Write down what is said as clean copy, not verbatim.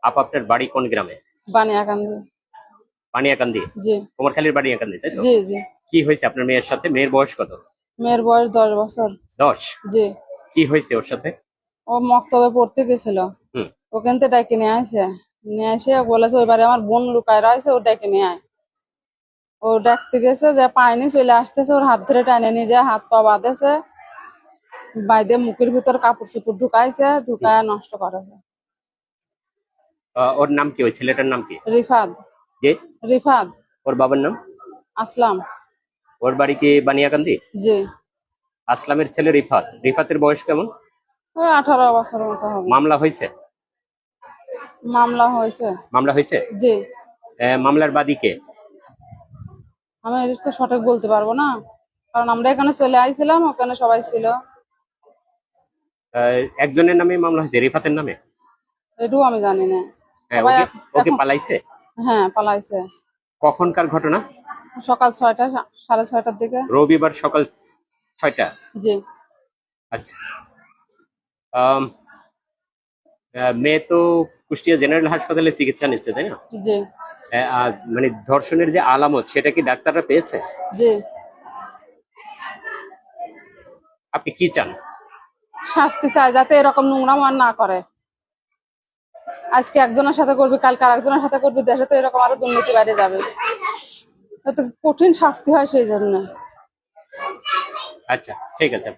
আপা আপনার বাড়ি কোন গ্রামে? বানিয়াকান্দি। বানিয়াকান্দি। জি কুমারখালীর বানিয়াকান্দি, তাই তো? জি জি। কি হয়েছে আপনার মেয়ের সাথে? মেয়ের বয়স কত? মেয়ের বয়স 10 বছর। 10। জি। কি হয়েছে ওর সাথে? ও মক্তবে পড়তে গেছিল, হুম। ওখান থেকে ডাকে নিয়ে আসে। নিয়ে এসে বলেছে ওই বাড়ি আমার বোন লুকায় রয়েছে, ও ডাকে নিয়ে আয়। ও ডাকতে গেছে, যে পায়নি, চলে আসতেছে, ওর হাত ধরে টানে নিয়ে যায়, হাত পা বাঁধেছে, বাইদে মুখের ভিতর কাপড় চোপড় ঢুকাইছে, ঢুকায় নষ্ট করেছে। ওর নাম কি? ওই ছেলেটার নাম কি? রিফাত। যে রিফাত ওর বাবার নাম? আসলাম। ওর বাড়ি কি বানিয়াকান্দি? জি। আসলামের ছেলে রিফাত। রিফাতের বয়স কেমন? ওই 18 বছর মতো হবে। মামলা হয়েছে? মামলা হয়েছে। মামলা হয়েছে? জি। মামলার বাদী কে? আমি এটা তো সঠিক বলতে পারবো না, কারণ আমরা এখানে চলে আইছিলাম, ওখানে সবাই ছিল। একজনের নামে মামলা হয়েছে, রিফাতের নামে? এটুকু আমি জানি না। সবাই ওকে ওকে এখন, পালাইছে? হ্যাঁ পালাইছে। কখনকার ঘটনা? সকাল 6টা, 6:30টার দিকে। রবিবার সকাল 6টা? জি। আচ্ছা। আম, মেয়ে তো কুষ্টিয়া জেনারেল হাসপাতালে চিকিৎসা নিচ্ছে, তাই না? জি আর মানে ধর্ষণের যে আলামত, সেটা কি ডাক্তাররা পেয়েছে? জি। আপনি কি চান? শাস্তি চাই, যাতে এরকম নোংরাম আর না করে। আজকে একজনের সাথে করবি, কালকে আরেকজনের সাথে করবি, দেশে তো এরকম আরো দুর্নীতি বাইরে যাবে। যাতে কঠিন শাস্তি হয় সেই জন্য। আচ্ছা, ঠিক আছে।